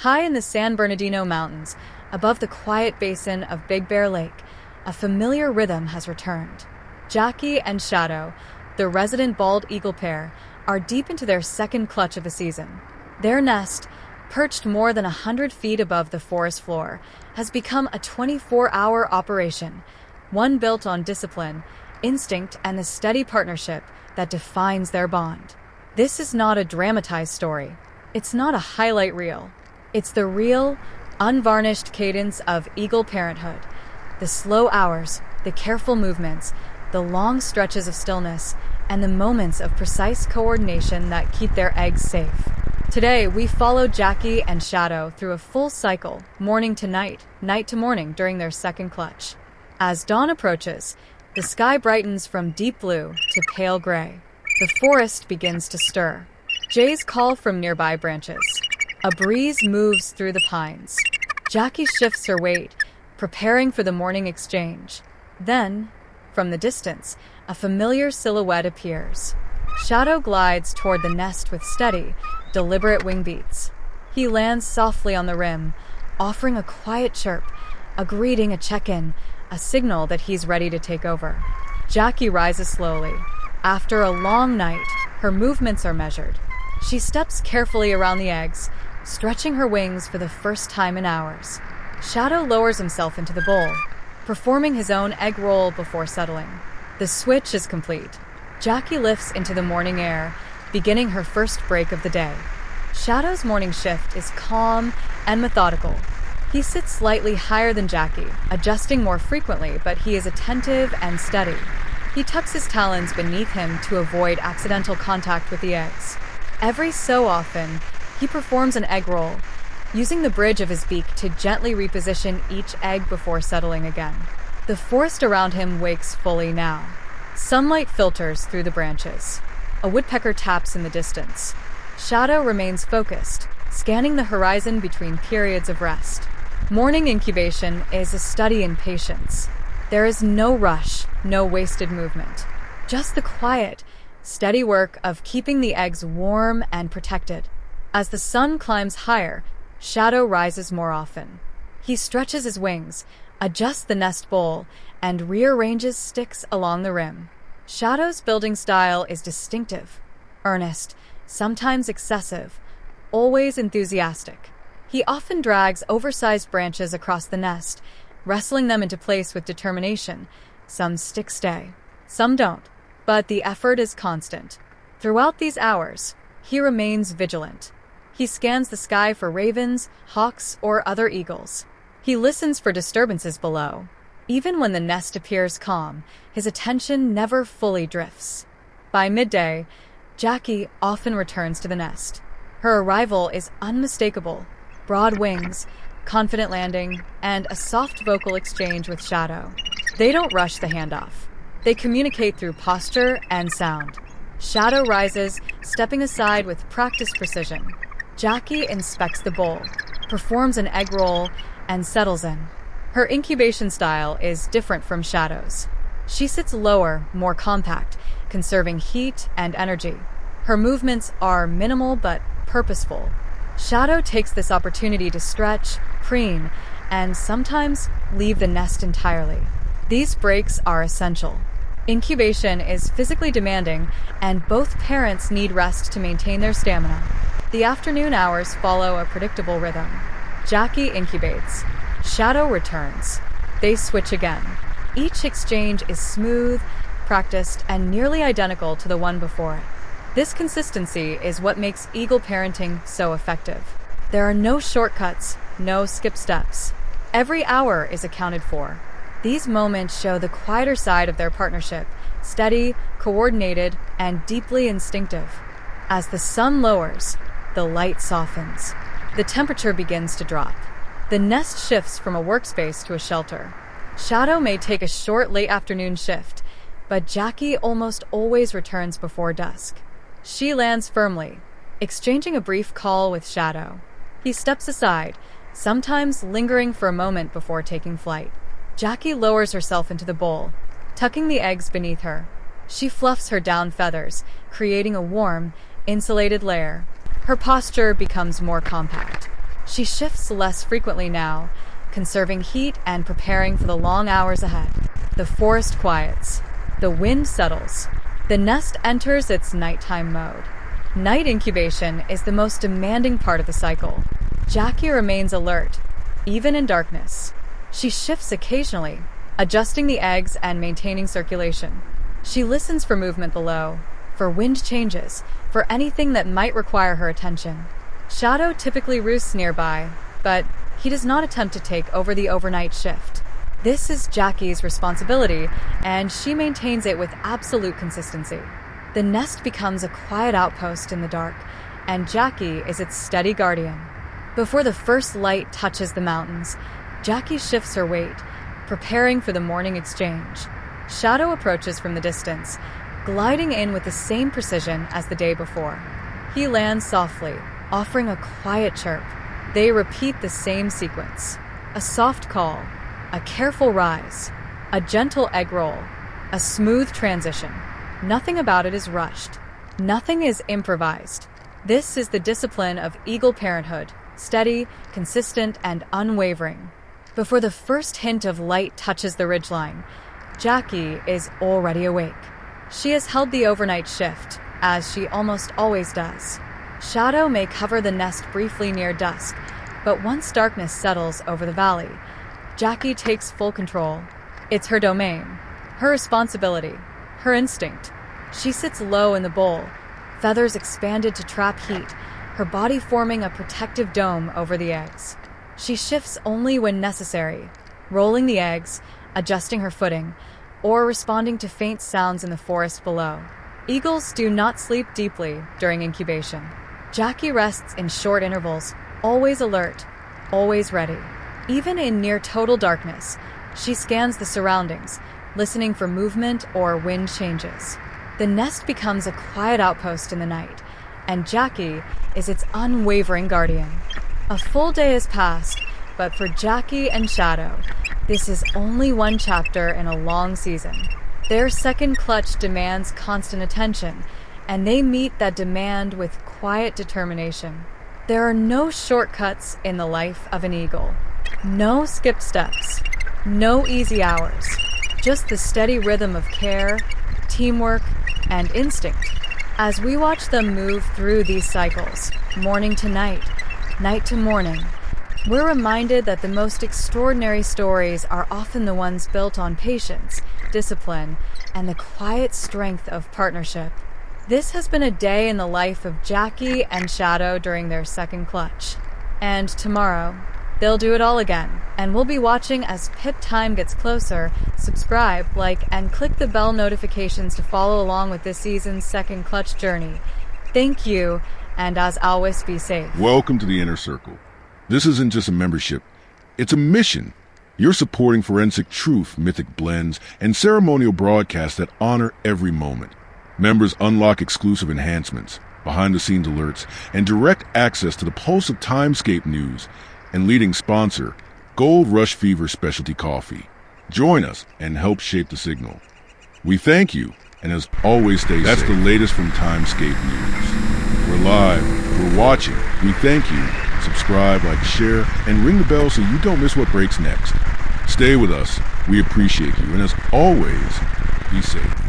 High in the San Bernardino Mountains, above the quiet basin of Big Bear Lake, a familiar rhythm has returned. Jackie and Shadow, the resident bald eagle pair, are deep into their second clutch of the season. Their nest, perched more than 100 feet above the forest floor, has become a 24-hour operation, one built on discipline, instinct, and the steady partnership that defines their bond. This is not a dramatized story. It's not a highlight reel. It's the real, unvarnished cadence of eagle parenthood. The slow hours, the careful movements, the long stretches of stillness, and the moments of precise coordination that keep their eggs safe. Today, we follow Jackie and Shadow through a full cycle, morning to night, night to morning during their second clutch. As dawn approaches, the sky brightens from deep blue to pale gray. The forest begins to stir. Jays call from nearby branches. A breeze moves through the pines. Jackie shifts her weight, preparing for the morning exchange. Then, from the distance, a familiar silhouette appears. Shadow glides toward the nest with steady, deliberate wing beats. He lands softly on the rim, offering a quiet chirp, a greeting, a check-in, a signal that he's ready to take over. Jackie rises slowly. After a long night, her movements are measured. She steps carefully around the eggs, stretching her wings for the first time in hours. Shadow lowers himself into the bowl, performing his own egg roll before settling. The switch is complete. Jackie lifts into the morning air, beginning her first break of the day. Shadow's morning shift is calm and methodical. He sits slightly higher than Jackie, adjusting more frequently, but he is attentive and steady. He tucks his talons beneath him to avoid accidental contact with the eggs. Every so often, he performs an egg roll, using the bridge of his beak to gently reposition each egg before settling again. The forest around him wakes fully now. Sunlight filters through the branches. A woodpecker taps in the distance. Shadow remains focused, scanning the horizon between periods of rest. Morning incubation is a study in patience. There is no rush, no wasted movement. Just the quiet, steady work of keeping the eggs warm and protected. As the sun climbs higher, Shadow rises more often. He stretches his wings, adjusts the nest bowl, and rearranges sticks along the rim. Shadow's building style is distinctive, earnest, sometimes excessive, always enthusiastic. He often drags oversized branches across the nest, wrestling them into place with determination. Some sticks stay, some don't, but the effort is constant. Throughout these hours, he remains vigilant. He scans the sky for ravens, hawks, or other eagles. He listens for disturbances below. Even when the nest appears calm, his attention never fully drifts. By midday, Jackie often returns to the nest. Her arrival is unmistakable. Broad wings, confident landing, and a soft vocal exchange with Shadow. They don't rush the handoff. They communicate through posture and sound. Shadow rises, stepping aside with practiced precision. Jackie inspects the bowl, performs an egg roll, and settles in. Her incubation style is different from Shadow's. She sits lower, more compact, conserving heat and energy. Her movements are minimal but purposeful. Shadow takes this opportunity to stretch, preen, and sometimes leave the nest entirely. These breaks are essential. Incubation is physically demanding, and both parents need rest to maintain their stamina. The afternoon hours follow a predictable rhythm. Jackie incubates. Shadow returns. They switch again. Each exchange is smooth, practiced, and nearly identical to the one before it. This consistency is what makes eagle parenting so effective. There are no shortcuts, no skip steps. Every hour is accounted for. These moments show the quieter side of their partnership, steady, coordinated, and deeply instinctive. As the sun lowers, the light softens. The temperature begins to drop. The nest shifts from a workspace to a shelter. Shadow may take a short late afternoon shift, but Jackie almost always returns before dusk. She lands firmly, exchanging a brief call with Shadow. He steps aside, sometimes lingering for a moment before taking flight. Jackie lowers herself into the bowl, tucking the eggs beneath her. She fluffs her down feathers, creating a warm, insulated layer. Her posture becomes more compact. She shifts less frequently now, conserving heat and preparing for the long hours ahead. The forest quiets. The wind settles. The nest enters its nighttime mode. Night incubation is the most demanding part of the cycle. Jackie remains alert, even in darkness. She shifts occasionally, adjusting the eggs and maintaining circulation. She listens for movement below, for wind changes, for anything that might require her attention. Shadow typically roosts nearby, but he does not attempt to take over the overnight shift. This is Jackie's responsibility, and she maintains it with absolute consistency. The nest becomes a quiet outpost in the dark, and Jackie is its steady guardian. Before the first light touches the mountains, Jackie shifts her weight, preparing for the morning exchange. Shadow approaches from the distance, gliding in with the same precision as the day before. He lands softly, offering a quiet chirp. They repeat the same sequence. A soft call, a careful rise, a gentle egg roll, a smooth transition. Nothing about it is rushed. Nothing is improvised. This is the discipline of eagle parenthood, steady, consistent, and unwavering. Before the first hint of light touches the ridgeline, Jackie is already awake. She has held the overnight shift, as she almost always does. Shadow may cover the nest briefly near dusk, but once darkness settles over the valley, Jackie takes full control. It's her domain, her responsibility, her instinct. She sits low in the bowl, feathers expanded to trap heat, her body forming a protective dome over the eggs. She shifts only when necessary, rolling the eggs, adjusting her footing, or responding to faint sounds in the forest below. Eagles do not sleep deeply during incubation. Jackie rests in short intervals, always alert, always ready. Even in near total darkness, she scans the surroundings, listening for movement or wind changes. The nest becomes a quiet outpost in the night, and Jackie is its unwavering guardian. A full day has passed, but for Jackie and Shadow, this is only one chapter in a long season. Their second clutch demands constant attention, and they meet that demand with quiet determination. There are no shortcuts in the life of an eagle. No skip steps. No easy hours. Just the steady rhythm of care, teamwork, and instinct. As we watch them move through these cycles, morning to night, night to morning, we're reminded that the most extraordinary stories are often the ones built on patience, discipline, and the quiet strength of partnership. This has been a day in the life of Jackie and Shadow during their second clutch. And tomorrow, they'll do it all again, and we'll be watching as pip time gets closer. Subscribe, like, and click the bell notifications to follow along with this season's second clutch journey. Thank you, and as always, be safe. Welcome to the Inner Circle. This isn't just a membership, it's a mission. You're supporting forensic truth, mythic blends, and ceremonial broadcasts that honor every moment. Members unlock exclusive enhancements, behind-the-scenes alerts, and direct access to the pulse of Timescape News and leading sponsor, Gold Rush Fever Specialty Coffee. Join us and help shape the signal. We thank you, and as always, stay safe. That's the latest from Timescape News. We're live, we're watching, we thank you. Subscribe, like, share, and ring the bell so you don't miss what breaks next. Stay with us, we appreciate you, and as always, be safe.